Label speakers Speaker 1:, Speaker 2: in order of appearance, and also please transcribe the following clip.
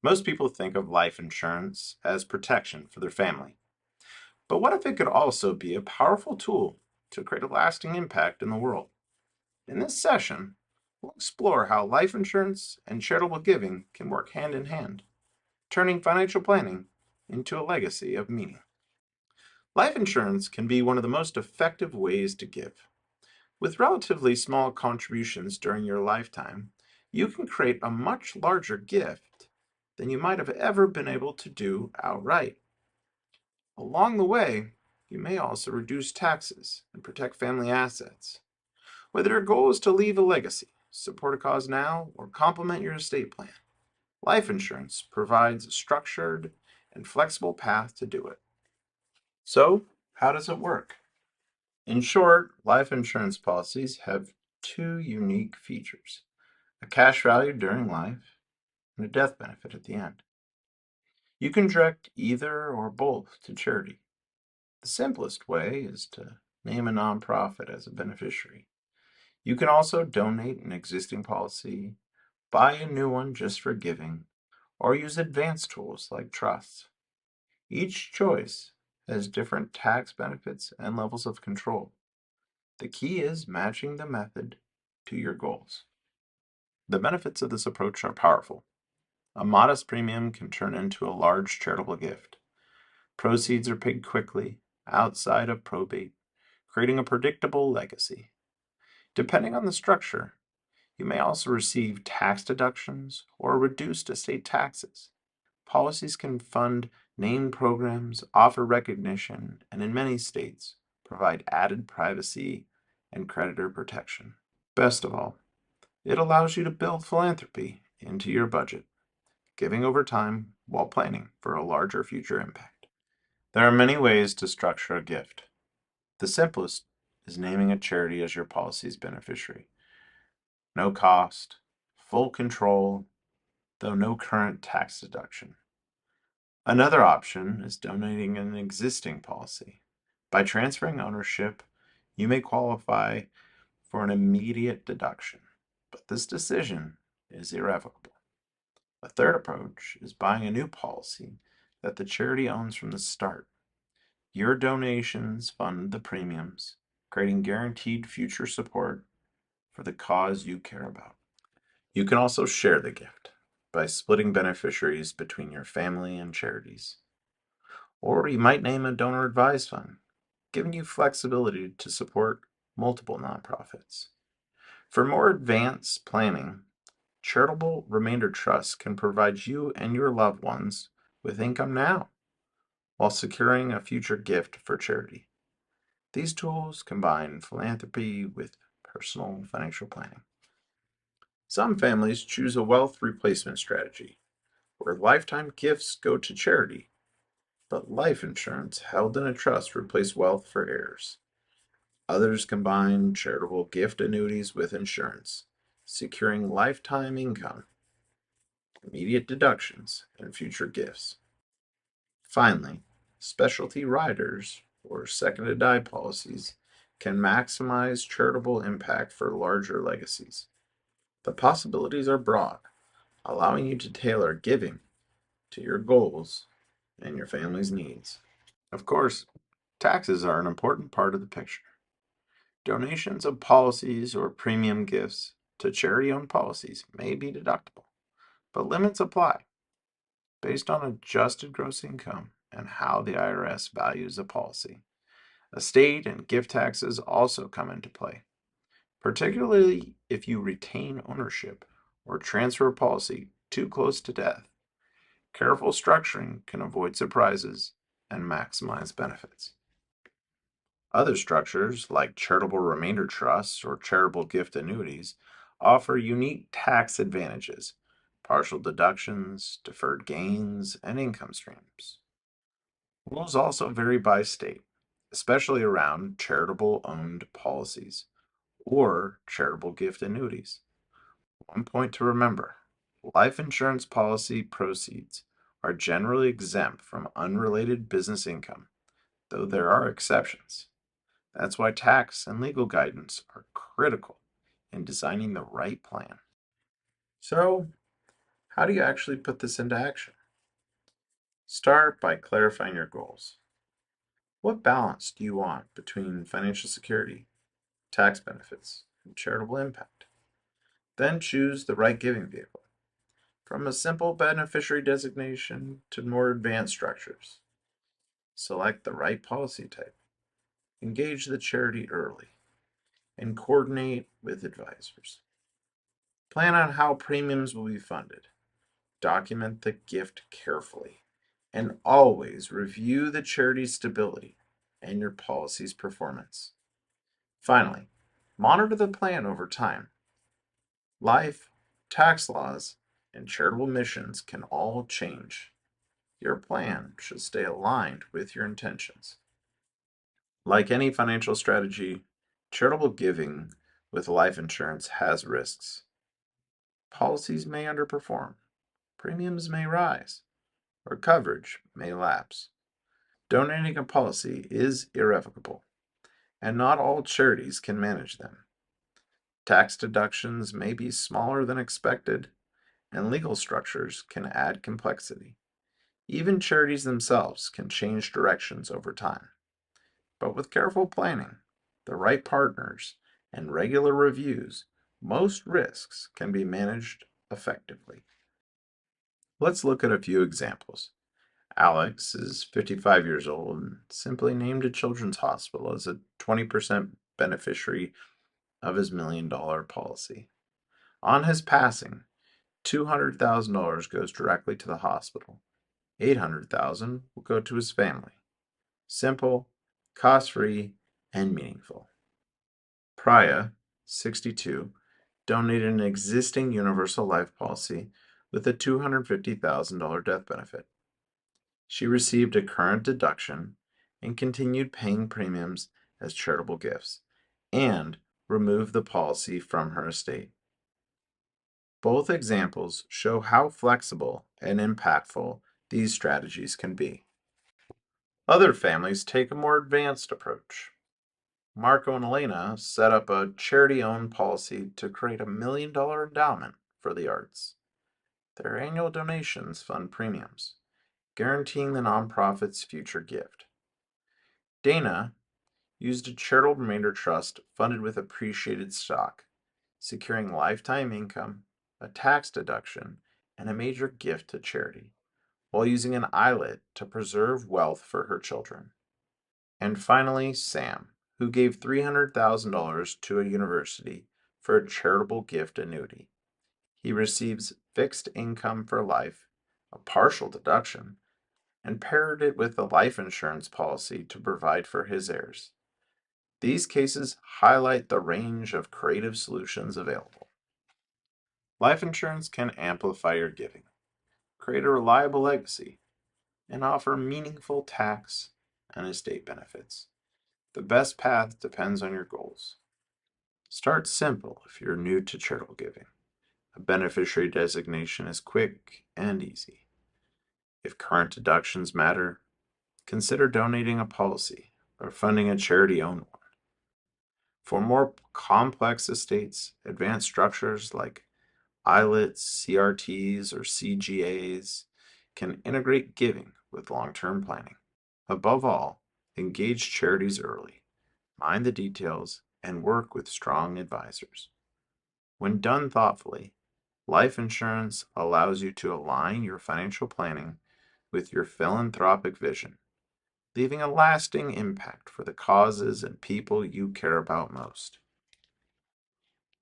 Speaker 1: Most people think of life insurance as protection for their family. But what if it could also be a powerful tool to create a lasting impact in the world? In this session, we'll explore how life insurance and charitable giving can work hand in hand, turning financial planning into a legacy of meaning. Life insurance can be one of the most effective ways to give. With relatively small contributions during your lifetime, you can create a much larger gift than you might have ever been able to do outright. Along the way, you may also reduce taxes and protect family assets. Whether your goal is to leave a legacy, support a cause now, or complement your estate plan, life insurance provides a structured and flexible path to do it. So, how does it work? In short, life insurance policies have two unique features: a cash value during life and a death benefit at the end. You can direct either or both to charity. The simplest way is to name a nonprofit as a beneficiary. You can also donate an existing policy, buy a new one just for giving, or use advanced tools like trusts. Each choice has different tax benefits and levels of control. The key is matching the method to your goals. The benefits of this approach are powerful. A modest premium can turn into a large charitable gift. Proceeds are paid quickly, outside of probate, creating a predictable legacy. Depending on the structure, you may also receive tax deductions or reduced estate taxes. Policies can fund named programs, offer recognition, and in many states, provide added privacy and creditor protection. Best of all, it allows you to build philanthropy into your budget, giving over time while planning for a larger future impact. There are many ways to structure a gift. The simplest is naming a charity as your policy's beneficiary. No cost, full control, though no current tax deduction. Another option is donating an existing policy. By transferring ownership, you may qualify for an immediate deduction, but this decision is irrevocable. A third approach is buying a new policy that the charity owns from the start. Your donations fund the premiums, creating guaranteed future support for the cause you care about. You can also share the gift by splitting beneficiaries between your family and charities. Or you might name a donor advised fund, giving you flexibility to support multiple nonprofits. For more advanced planning, charitable remainder trusts can provide you and your loved ones with income now while securing a future gift for charity. These tools combine philanthropy with personal financial planning. Some families choose a wealth replacement strategy, where lifetime gifts go to charity, but life insurance held in a trust replace wealth for heirs. Others combine charitable gift annuities with insurance, securing lifetime income, immediate deductions, and future gifts. Finally, specialty riders or second to die policies can maximize charitable impact for larger legacies. The possibilities are broad, allowing you to tailor giving to your goals and your family's needs. Of course, taxes are an important part of the picture. Donations of policies or premium gifts to charity owned policies may be deductible, but limits apply based on adjusted gross income and how the IRS values a policy. Estate and gift taxes also come into play, particularly if you retain ownership or transfer a policy too close to death. Careful structuring can avoid surprises and maximize benefits. Other structures, like charitable remainder trusts or charitable gift annuities, offer unique tax advantages, partial deductions, deferred gains, and income streams. Rules also vary by state, especially around charitable owned policies or charitable gift annuities. One point to remember: life insurance policy proceeds are generally exempt from unrelated business income, though there are exceptions. That's why tax and legal guidance are critical in designing the right plan. So, How do you actually put this into action? Start by clarifying your goals. What balance do you want between financial security, tax benefits, and charitable impact? Then choose the right giving vehicle, from a simple beneficiary designation to more advanced structures. Select the right policy type, engage the charity early, and coordinate with advisors. Plan on how premiums will be funded. Document the gift carefully, and always review the charity's stability and your policy's performance. Finally, monitor the plan over time. Life, tax laws, and charitable missions can all change. Your plan should stay aligned with your intentions. Like any financial strategy, charitable giving with life insurance has risks. Policies may underperform, premiums may rise, or coverage may lapse. Donating a policy is irrevocable, and not all charities can manage them. Tax deductions may be smaller than expected, and legal structures can add complexity. Even charities themselves can change directions over time. But with careful planning, the right partners, and regular reviews, most risks can be managed effectively. Let's look at a few examples. Alex is 55 years old and simply named a children's hospital as a 20% beneficiary of his $1 million policy. On his passing, $200,000 goes directly to the hospital. $800,000 will go to his family. Simple, cost-free, and meaningful. Priya, 62, donated an existing universal life policy with a $250,000 death benefit. She received a current deduction and continued paying premiums as charitable gifts, and removed the policy from her estate. Both examples show how flexible and impactful these strategies can be. Other families take a more advanced approach. Marco and Elena set up a charity-owned policy to create a $1 million endowment for the arts. Their annual donations fund premiums, guaranteeing the nonprofit's future gift. Dana used a charitable remainder trust funded with appreciated stock, securing lifetime income, a tax deduction, and a major gift to charity, while using an ILIT to preserve wealth for her children. And finally, Sam, who gave $300,000 to a university for a charitable gift annuity. He receives fixed income for life, a partial deduction, and paired it with a life insurance policy to provide for his heirs. These cases highlight the range of creative solutions available. Life insurance can amplify your giving, create a reliable legacy, and offer meaningful tax and estate benefits. The best path depends on your goals. Start simple if you're new to charitable giving. A beneficiary designation is quick and easy. If current deductions matter, consider donating a policy or funding a charity-owned one. For more complex estates, advanced structures like ILITs, CRTs, or CGAs can integrate giving with long-term planning. Above all, engage charities early, mind the details, and work with strong advisors. When done thoughtfully, life insurance allows you to align your financial planning with your philanthropic vision, leaving a lasting impact for the causes and people you care about most.